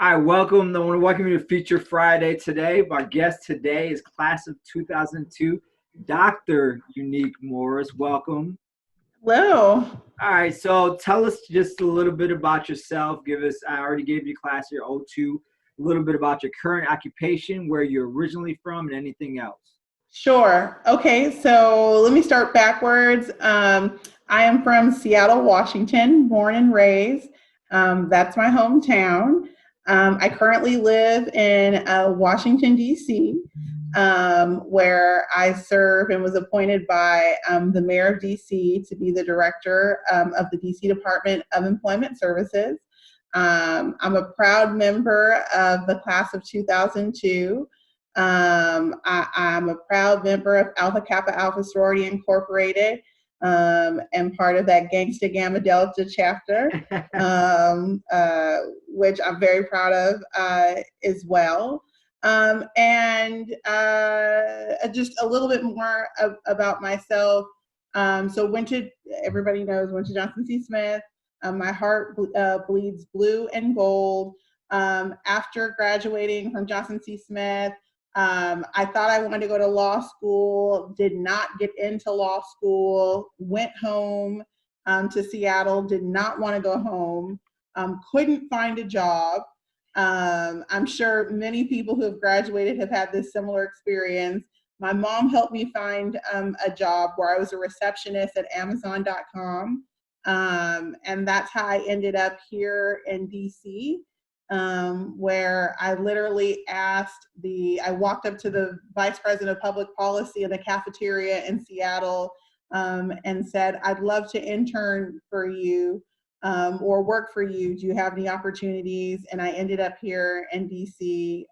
I want to welcome you to Feature Friday today. My guest today is class of 2002, Dr. Unique Morris. Welcome. Hello. All right, so tell us just a little bit about yourself. I already gave you class here, '02, a little bit about your current occupation, where you're originally from, and anything else. Sure. Okay, so let me start backwards. I am from Seattle, Washington, born and raised. That's my hometown. I currently live in Washington, D.C., where I serve and was appointed by the mayor of D.C. to be the director of the D.C. Department of Employment Services. I'm a proud member of the class of 2002. I'm a proud member of Alpha Kappa Alpha Sorority Incorporated, and part of that Gangsta Gamma Delta chapter, which I'm very proud of as well. And just a little bit more about myself. Everybody knows, went to Johnson C. Smith. My heart bleeds blue and gold. After graduating from Johnson C. Smith, I thought I wanted to go to law school, did not get into law school, went home to Seattle, did not want to go home, couldn't find a job. I'm sure many people who have graduated have had this similar experience. My mom helped me find a job where I was a receptionist at Amazon.com. And that's how I ended up here in DC. Where I literally I walked up to the vice president of public policy in the cafeteria in Seattle and said, I'd love to intern for you or work for you. Do you have any opportunities? And I ended up here in DC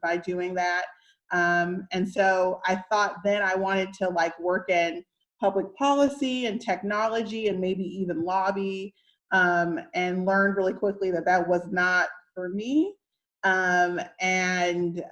by doing that. And so I thought then I wanted to work in public policy and technology and maybe even lobby, and learned really quickly that was not for me, and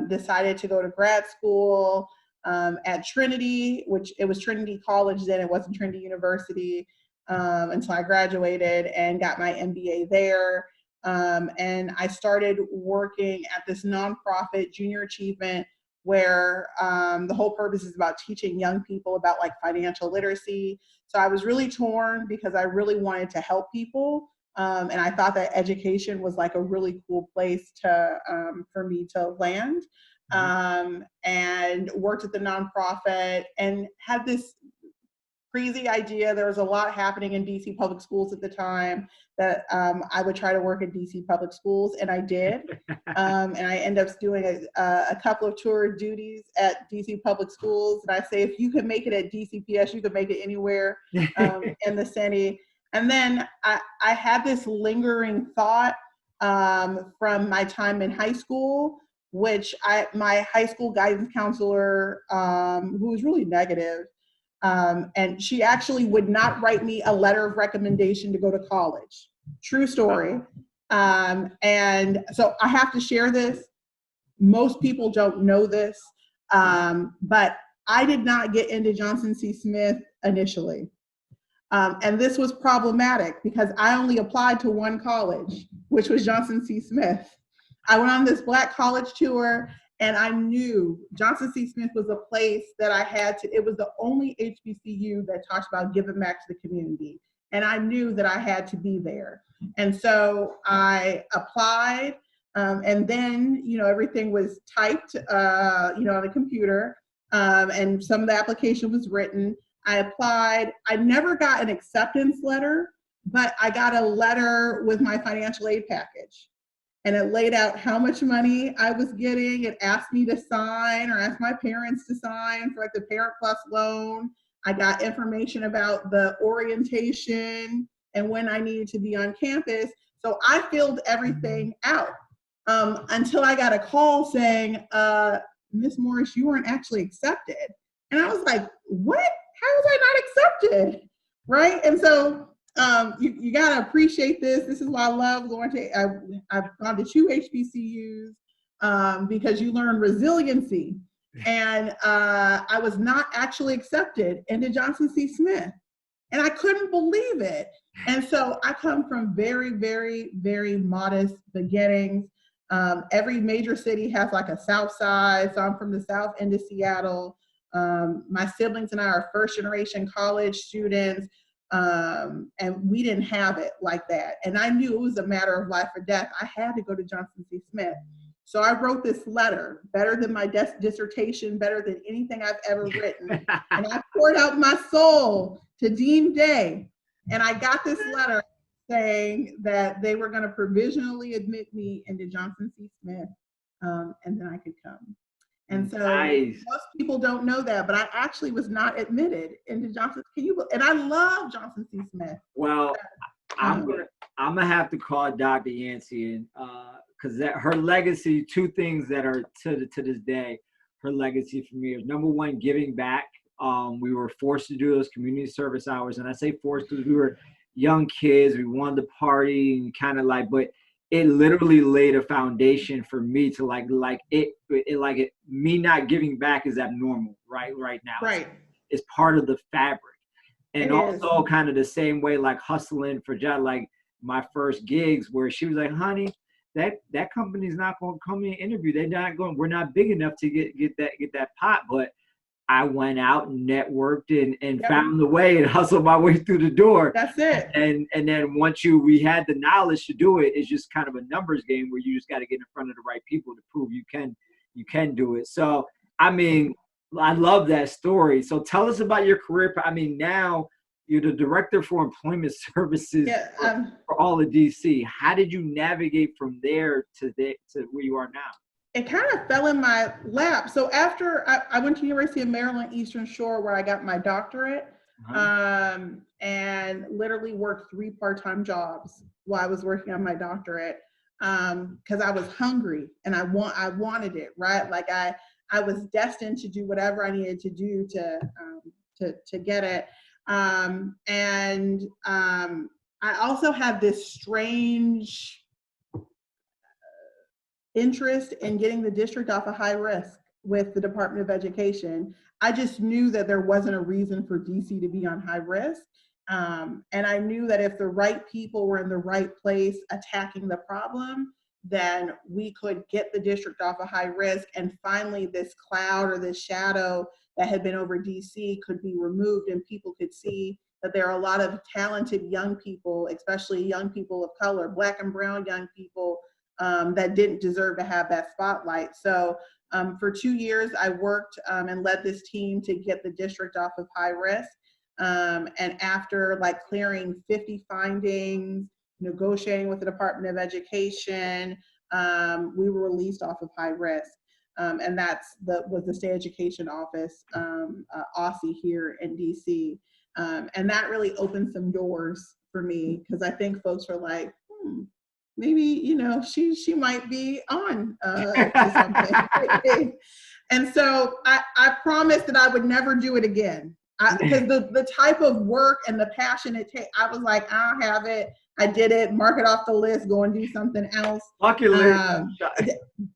decided to go to grad school at Trinity, which it was Trinity College then, it wasn't Trinity University, until I graduated and got my MBA there. And I started working at this nonprofit, Junior Achievement, where the whole purpose is about teaching young people about financial literacy. So I was really torn because I really wanted to help people. And I thought that education was a really cool place for me to land, and worked at the nonprofit and had this crazy idea. There was a lot happening in DC public schools at the time that I would try to work at DC public schools, and I did. And I ended up doing a couple of tour duties at DC public schools. And I say, if you can make it at DCPS, you can make it anywhere in the city. And then I had this lingering thought from my time in high school, which my high school guidance counselor, who was really negative, and she actually would not write me a letter of recommendation to go to college. True story. And so I have to share this. Most people don't know this, but I did not get into Johnson C. Smith initially. And this was problematic because I only applied to one college, which was Johnson C. Smith. I went on this Black college tour, and I knew Johnson C. Smith was a place that it was the only HBCU that talked about giving back to the community. And I knew that I had to be there. And so I applied, and then, everything was typed, on the computer, and some of the application was written. I applied. I never got an acceptance letter, but I got a letter with my financial aid package. And it laid out how much money I was getting. It asked me to sign, or asked my parents to sign for the Parent Plus loan. I got information about the orientation and when I needed to be on campus. So I filled everything out until I got a call saying, Miss Morris, you weren't actually accepted. And I was like, what? How was I not accepted? Right? And so you got to appreciate this. This is why I love going I've gone to 2 HBCUs because you learn resiliency. And I was not actually accepted into Johnson C. Smith. And I couldn't believe it. And so I come from very, very, very modest beginnings. Every major city has like a South Side. So I'm from the South End of Seattle. My siblings and I are first generation college students. And we didn't have it like that. And I knew it was a matter of life or death. I had to go to Johnson C. Smith. So I wrote this letter, better than my dissertation, better than anything I've ever written. And I poured out my soul to Dean Day. And I got this letter saying that they were going to provisionally admit me into Johnson C. Smith, and then I could come. And so Nice. most people don't know that, but I actually was not admitted into Johnson. And I love Johnson C. Smith. Well, I'm gonna have to call Dr. Yancey and because her legacy, two things that are to this day, her legacy for me is number one, giving back. We were forced to do those community service hours, and I say forced because we were young kids. We wanted to party and kind of like, but it literally laid a foundation for me to me not giving back is abnormal right now. Right. It's part of the fabric. And It also is. kind of the same way, like hustling for job, like my first gigs where she was like, honey, that company's not going to come in and interview. We're not big enough to get that pot. But I went out and networked and Yep. found the way and hustled my way through the door. That's it. And then once we had the knowledge to do it, it's just kind of a numbers game where you just got to get in front of the right people to prove you can do it. So, I mean, I love that story. So tell us about your career. I mean, now you're the director for employment services for all of DC. How did you navigate from there to where you are now? It kind of fell in my lap. So after I went to University of Maryland, Eastern Shore, where I got my doctorate, and literally worked 3 part-time jobs while I was working on my doctorate, because I was hungry and I wanted it, right? Like I was destined to do whatever I needed to do to get it. I also had this strange interest in getting the district off of high risk with the Department of Education. I just knew that there wasn't a reason for DC to be on high risk. And I knew that if the right people were in the right place attacking the problem, then we could get the district off of high risk, and finally this cloud or this shadow that had been over DC could be removed, and people could see that there are a lot of talented young people, especially young people of color, Black and brown young people, that didn't deserve to have that spotlight. So for 2 years, I worked and led this team to get the district off of high risk. And after like clearing 50 findings, negotiating with the Department of Education, we were released off of high risk. And was the state education office, OSSI here in DC. And that really opened some doors for me, because I think folks were like, maybe, she might be on to something. And so I promised that I would never do it again. Because the type of work and the passion it takes, I was like, I'll have it. I did it, mark it off the list, go and do something else.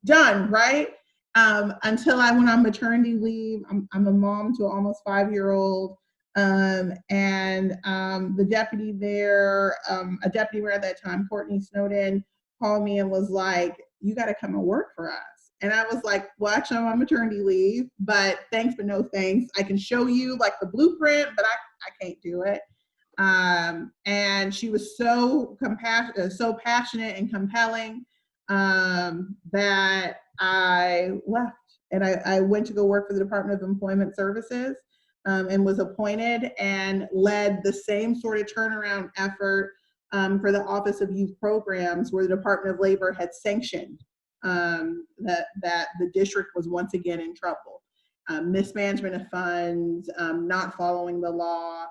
Done, right? Until I went on maternity leave. I'm a mom to an almost 5-year-old. And the deputy there, a deputy mayor at that time, Courtney Snowden, called me and was like, you got to come and work for us. And I was like, well, actually, I'm on maternity leave, but thanks, but no thanks. I can show you like the blueprint, but I can't do it. And she was so passionate and compelling that I left. And I went to go work for the Department of Employment Services, and was appointed and led the same sort of turnaround effort for the Office of Youth Programs, where the Department of Labor had sanctioned that the district was once again in trouble. Mismanagement of funds, not following the law.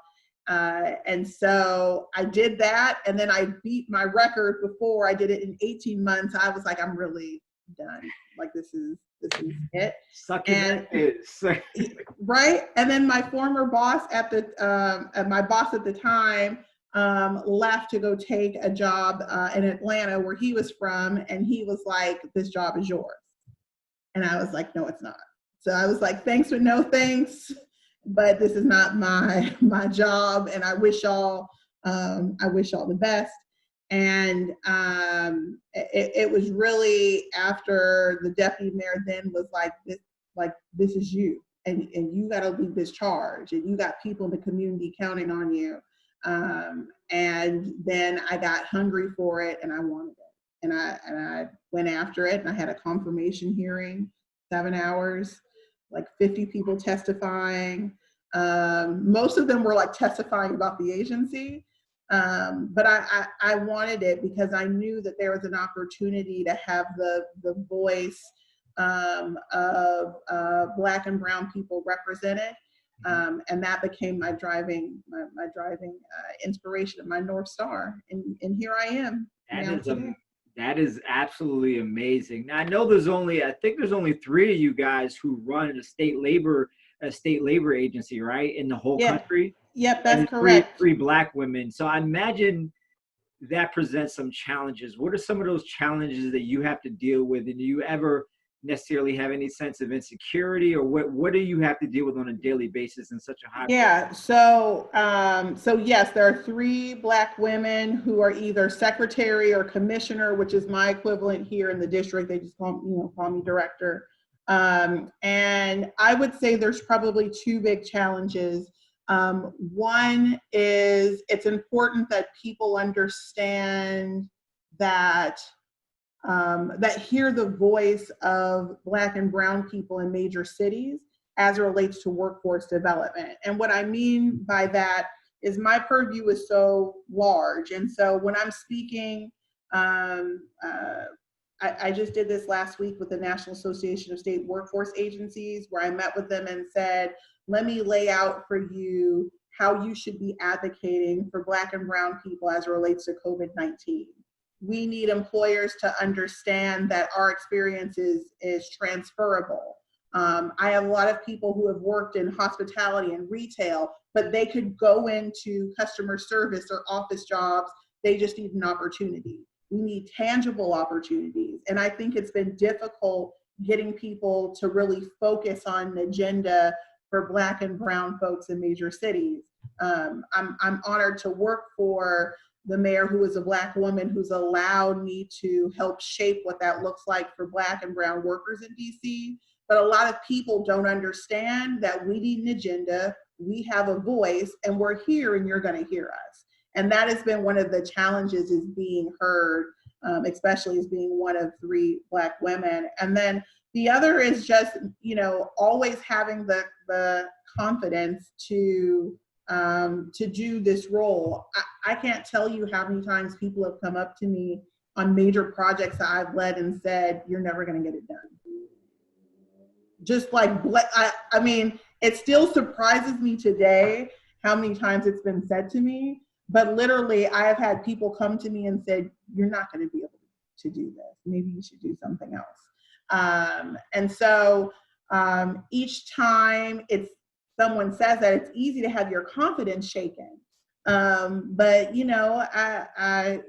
And so I did that, and then I beat my record before. I did it in 18 months. I was like, I'm really done. Like, this is it. Right. And then my former boss at the time left to go take a job in Atlanta, where he was from, and he was like, this job is yours. And I was like, no, it's not. So I was like, thanks but no thanks, but this is not my job, and I wish y'all the best. And it was really after the deputy mayor then was like, this is you, and you got to lead this charge, and you got people in the community counting on you. And then I got hungry for it, and I wanted it, and I went after it, and I had a confirmation hearing, 7 hours, like 50 people testifying. Most of them were like testifying about the agency. But I wanted it because I knew that there was an opportunity to have the voice of Black and brown people represented. And that became my driving inspiration, my North Star. And here I am now today. That is absolutely amazing. Now, I know I think there's only 3 of you guys who run a state labor agency, right? In the whole country. Yep, that's correct. Three Black women. So I imagine that presents some challenges. What are some of those challenges that you have to deal with? And do you ever necessarily have any sense of insecurity, or what do you have to deal with on a daily basis in such a high? Yeah. So yes, there are 3 Black women who are either secretary or commissioner, which is my equivalent here in the district. They just call me director. And I would say there's probably 2 big challenges. One is it's important that people understand that hear the voice of Black and brown people in major cities as it relates to workforce development. And what I mean by that is my purview is so large. And so when I'm speaking, I just did this last week with the National Association of State Workforce Agencies, where I met with them and said, let me lay out for you how you should be advocating for Black and brown people as it relates to COVID-19. We need employers to understand that our experience is transferable. I have a lot of people who have worked in hospitality and retail, but they could go into customer service or office jobs. They just need an opportunity. We need tangible opportunities. And I think it's been difficult getting people to really focus on an agenda for Black and brown folks in major cities. I'm honored to work for the mayor who is a Black woman who's allowed me to help shape what that looks like for Black and brown workers in DC. But a lot of people don't understand that we need an agenda, we have a voice, and we're here and you're gonna hear us. And that has been one of the challenges, is being heard, especially as being one of 3 Black women. And then the other is just, always having the confidence to do this role. I can't tell you how many times people have come up to me on major projects that I've led and said, you're never going to get it done. Just like, I mean, it still surprises me today how many times it's been said to me, but literally I have had people come to me and said, you're not going to be able to do this. Maybe you should do something else. And so each time someone says that, it's easy to have your confidence shaken. But I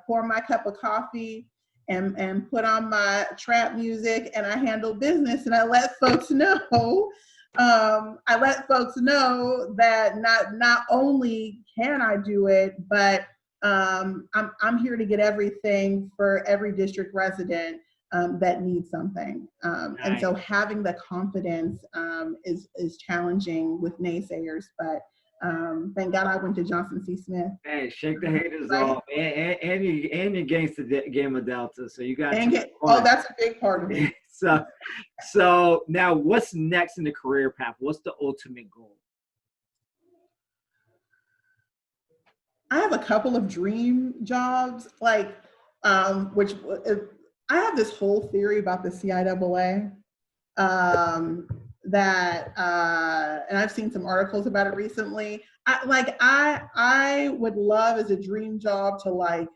pour my cup of coffee and put on my trap music, and I handle business, and I let folks know. I let folks know that not only can I do it, but I'm here to get everything for every district resident that needs something. Nice. And so having the confidence is challenging with naysayers, but thank God I went to Johnson C. Smith. Hey, shake the haters off, and you're against the Gamma Delta, so you got. That's a big part of it. So now, what's next in the career path? What's the ultimate goal? I have a couple of dream jobs, which I have this whole theory about the CIAA. And I've seen some articles about it recently. I would love as a dream job to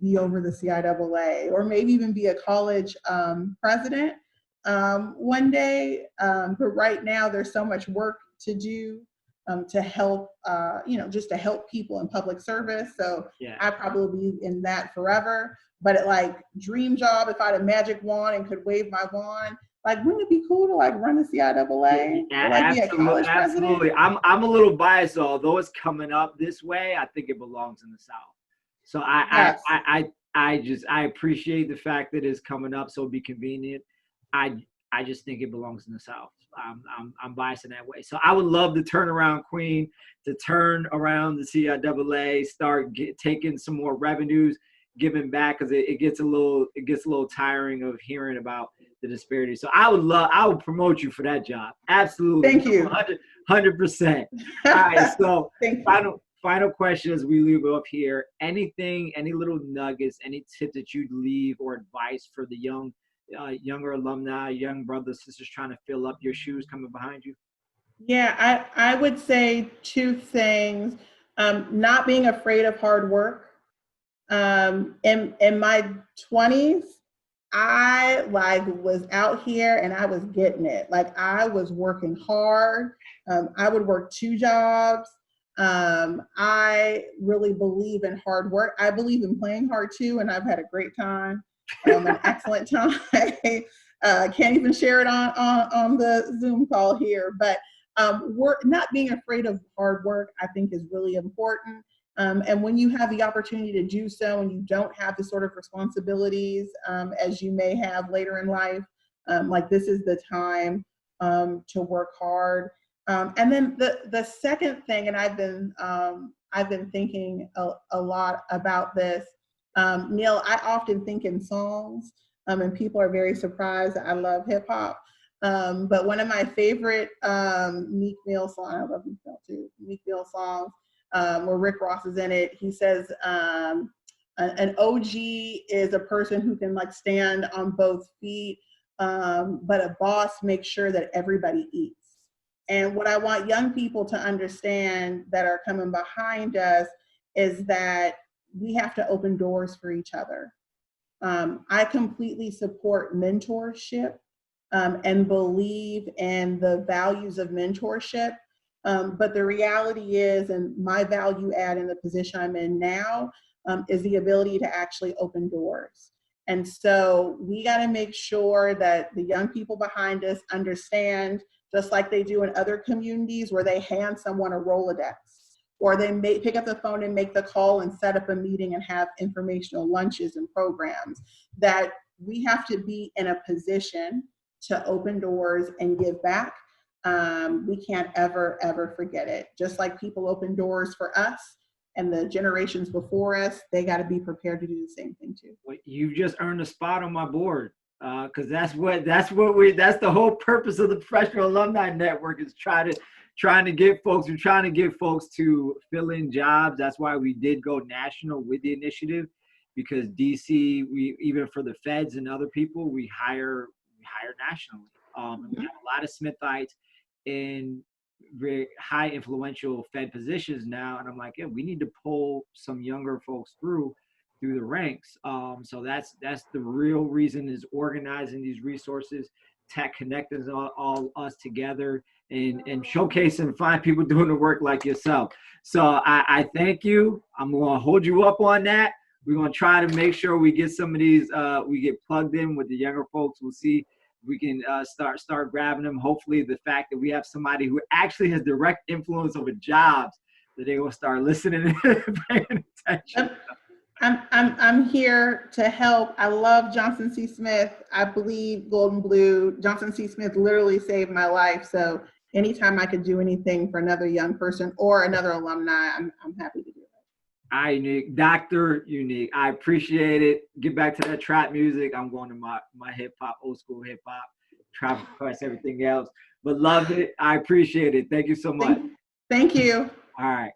be over the CIAA, or maybe even be a college president one day. But right now there's so much work to do to help, just to help people in public service. So yeah. I'd probably be in that forever. But dream job, if I had a magic wand and could wave my wand, wouldn't it be cool to run the CIAA? Yeah, be a college absolutely. president? I'm a little biased, although it's coming up this way. I think it belongs in the South. So Yes. I appreciate the fact that it's coming up, so it'll be convenient. I just think it belongs in the South. I'm biased in that way. So I would love to turn around Queen, to turn around the CIAA, start taking some more revenues, giving back, because it gets a little tiring of hearing about the disparity. So I would promote you for that job. Absolutely. Thank you. 100%. All right. So Thank you. final question as we leave up here. Anything, any little nuggets, any tips that you'd leave or advice for the younger alumni, young brothers, sisters trying to fill up your shoes coming behind you? Yeah, I would say two things. Not being afraid of hard work. In my 20s, I like was out here and I was getting it. Like I was working hard. I would work two jobs. I really believe in hard work. I believe in playing hard too, and I've had a great time, an excellent time. Can't even share it on the Zoom call here, but work, not being afraid of hard work, I think is really important. And when you have the opportunity to do so and you don't have the sort of responsibilities as you may have later in life, like this is the time to work hard. And then the second thing, and I've been thinking a lot about this, Neil, I often think in songs, and people are very surprised that I love hip hop. But one of my favorite Meek Mill songs, I love Meek Mill too, Meek Mill songs, where Rick Ross is in it. He says, an OG is a person who can like stand on both feet, but a boss makes sure that everybody eats. And what I want young people to understand that are coming behind us is that we have to open doors for each other. I completely support mentorship and believe in the values of mentorship. But the reality is, and my value add in the position I'm in now, is the ability to actually open doors. And so we got to make sure that the young people behind us understand, just like they do in other communities where they hand someone a Rolodex, or they may pick up the phone and make the call and set up a meeting and have informational lunches and programs, that we have to be in a position to open doors and give back. We can't ever forget it. Just like people open doors for us and the generations before us, they got to be prepared to do the same thing too. Well, you just earned a spot on my board, because that's the whole purpose of the Professional Alumni Network, is trying to get folks to fill in jobs. That's why we did go national with the initiative, because DC, we, even for the feds and other people, we hire nationally. And we have a lot of Smithites in very high influential Fed positions now, and I'm like, yeah, we need to pull some younger folks through the ranks. So that's the real reason, is organizing these resources, tech connecting all us together, and showcase and find people doing the work like yourself. So I thank you. I'm going to hold you up on that. We're going to try to make sure we get some of these, we get plugged in with the younger folks. We'll see if we can start grabbing them. Hopefully the fact that we have somebody who actually has direct influence over jobs, that they will start listening and paying attention. I'm here to help. I love Johnson C. Smith. I believe Golden Blue. Johnson C. Smith literally saved my life. So anytime I could do anything for another young person or another alumni, I'm happy to do it. All right, Unique. Dr. Unique, I appreciate it. Get back to that trap music. I'm going to my hip hop, old school hip hop, trap request, everything else. But love it. I appreciate it. Thank you so much. Thank you. All right.